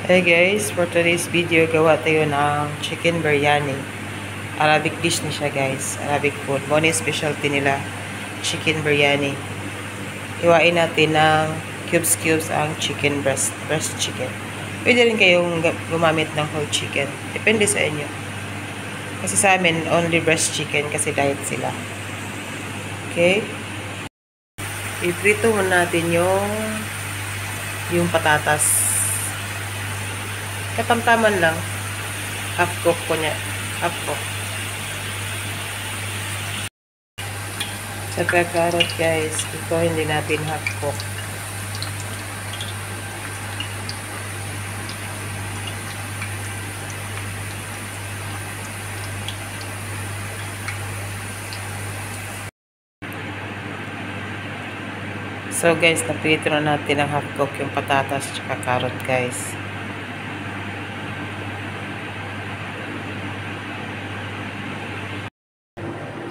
Hey guys, for today's video, gawa tayo ng chicken biryani. Arabic dish ni siya guys, Arabic food. One specialty nila, chicken biryani. Iwain natin ng cubes ang chicken breast chicken. Pwede rin kayong gumamit ng whole chicken. Depende sa inyo. Kasi sa amin, only breast chicken kasi diet sila. Okay? Iprito muna natin yung patatas. Katamtaman lang. Half cook ko niya. Half cook. Saka carrot guys. Ito hindi natin half cook. So guys, naprito na natin ang half cook yung patatas at carrot guys.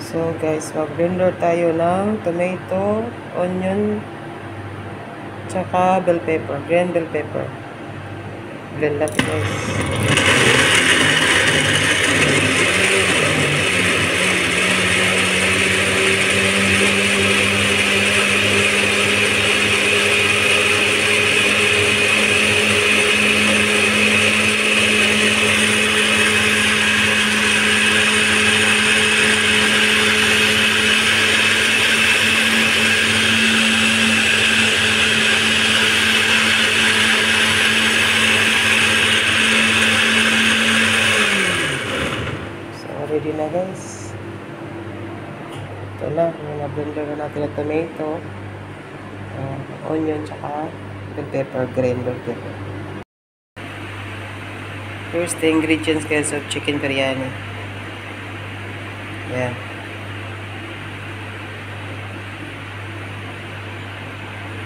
So guys, mag-blender tayo ng tomato, onion, tsaka bell pepper, green bell pepper. Blend natin guys. Ready na guys. Ito na, na-blender na natin ang tomato, onion, tsaka bell pepper, green bell pepper. Here's the ingredients guys of chicken biryani. Yan.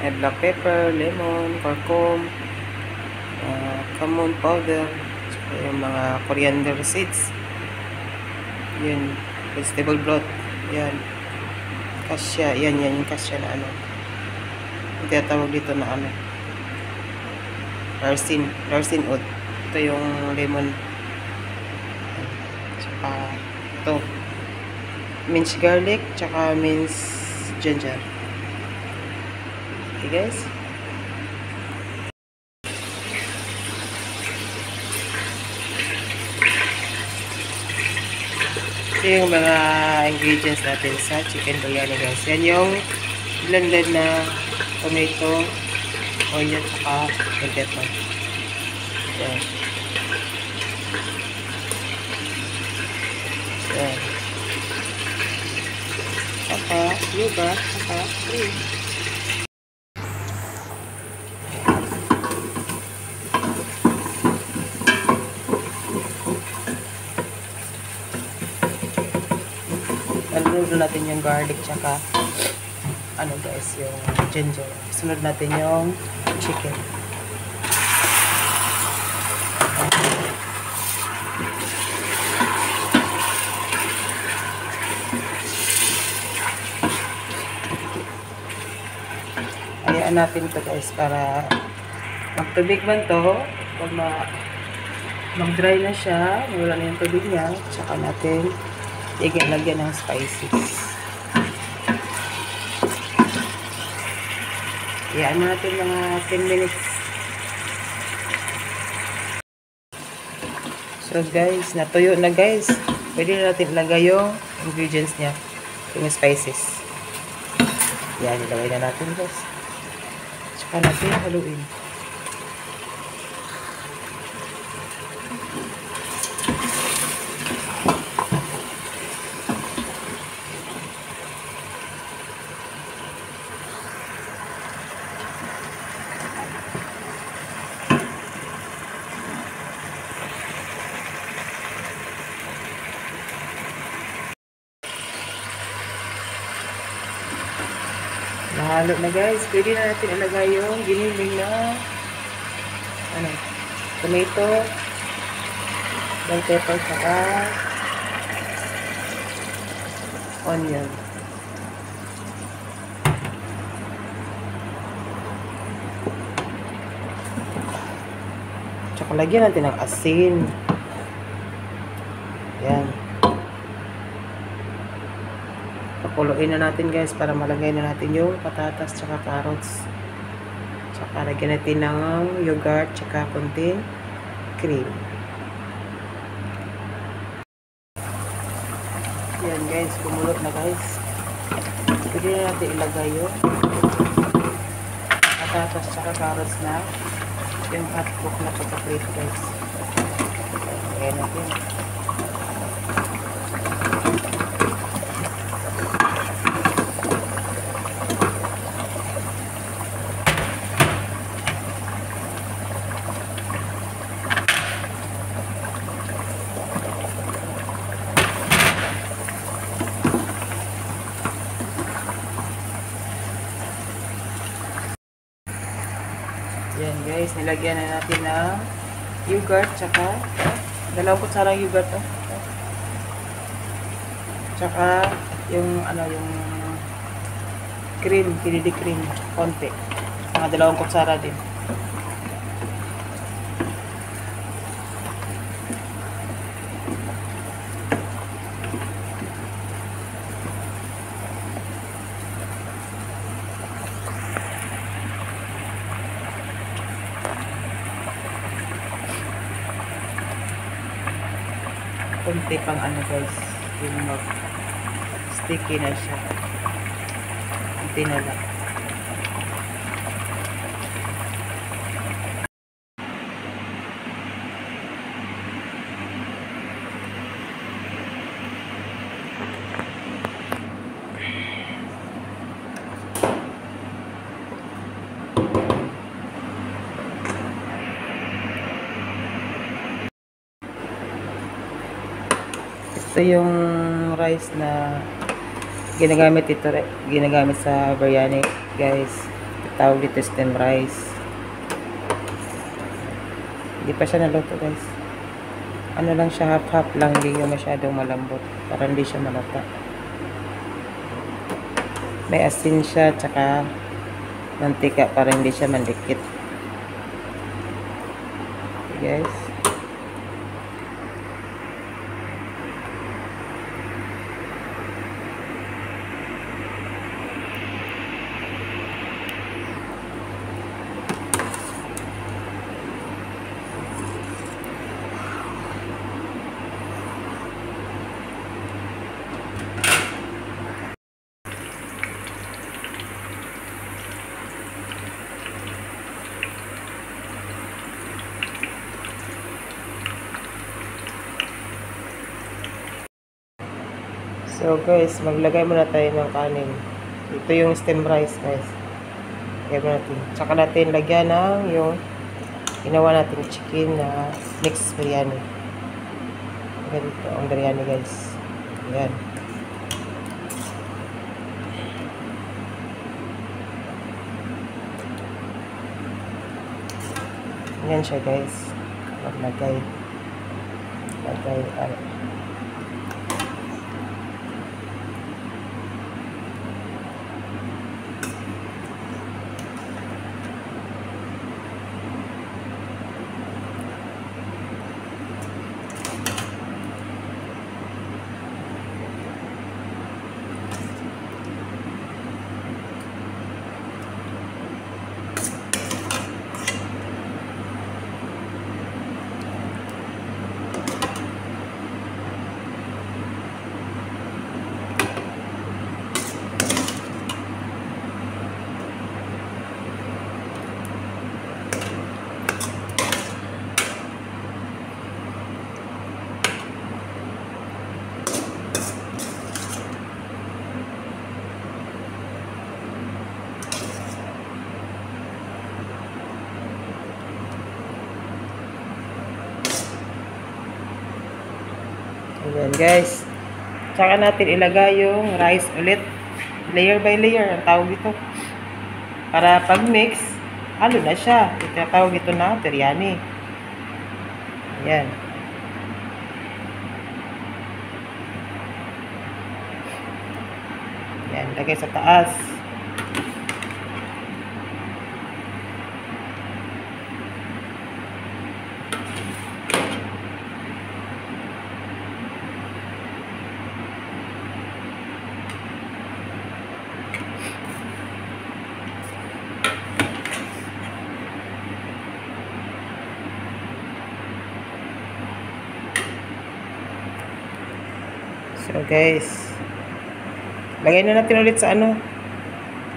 Add black pepper, lemon, curcum, cumin powder, tsaka yung mga coriander seeds. Yun, vegetable broth. Yan. Kasya. Yan yung kasya na ano. Ito yung tawag dito na ano. Larsin oat. Ito yung lemon. Tsaka ito. Minced garlic. Tsaka minced ginger. Okay guys. Ito yung mga ingredients natin sa chicken biryani guys. Yan yung blended na tomato, onion, saka bell pepper. Yan. Yan. Saka yuga, saka cream. Sunod natin yung garlic tsaka ano guys, yung ginger. Sunod natin yung chicken. Hayaan natin ito guys para magtubig man to. Pag mag-dry na siya, wala na yung tubig niya, tsaka natin lagyan ng spices. Yan natin mga 10 minutes. So guys, natuyo na guys. Pwede na natin ilagay yung ingredients niya. Yung spices. Yan, ilagay na natin guys. Tsaka natin haluin. Nahalo na guys. Pwede na natin ilagay yung giniling na tomato, bell pepper, saka onion. Tsaka lagyan natin ng asin. Yan. Pakuluin na natin guys para malagay na natin yung patatas tsaka carrots. Tsaka lagyan natin ng yogurt tsaka konting cream. Yan guys, kumulot na guys. Pwede na natin ilagay yung patatas tsaka carrots na yung hotcook na pagka-prito guys. Lagyan natin. Yan guys, nilagyan na natin ng yogurt tsaka 2 kutsarang yogurt tsaka yung yung cream, kinidi cream konti, mga 2 kutsara din. Kunti pang guys, yung sticky na siya. Kunti na lang. Ito yung rice na ginagamit sa biryani guys. Tawag dito stem rice. Hindi pa siya naluto guys. Ano lang siya, half lang, hindi yung masyadong malambot para hindi siya malata. May asin siya tsaka mantika para hindi siya mandikit guys. So guys, maglagay muna tayo ng kanin. Ito yung stem rice guys. Lagyan natin. Tsaka natin lagyan ng yung ginawa natin chicken na mixed biryani. Ganito ang biryani guys. Ayan. Ayan siya guys. Lagay. Ayan guys. Tsaka natin ilagay yung rice ulit. Layer by layer ang tawag ito. Para pag mix, halo na siya. Itatawag ito na biryani. Ayan. Ayan, lagay sa taas. So guys, lagay na natin ulit sa ano,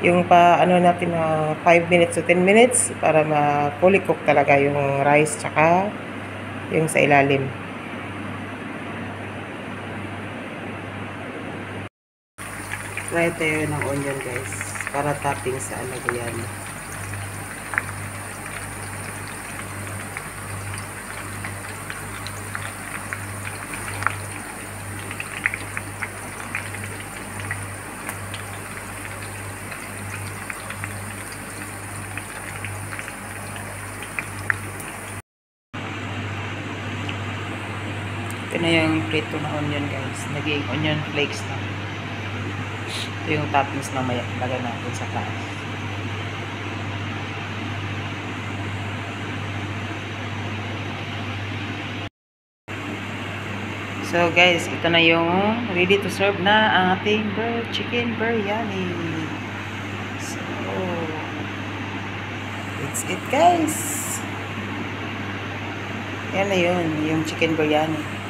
yung pa ano natin na 5 minutes to 10 minutes para ma-fully cook talaga yung rice tsaka yung sa ilalim. Try tayo ng onion guys para topping sa ano yan. Ito na yung prito na onion guys. Naging onion flakes na. Ito yung toppings mamaya. Lagay natin sa taas. So guys, ito na yung ready to serve na ang ating chicken biryani. So, it's it guys. Yan na yun, yung chicken biryani.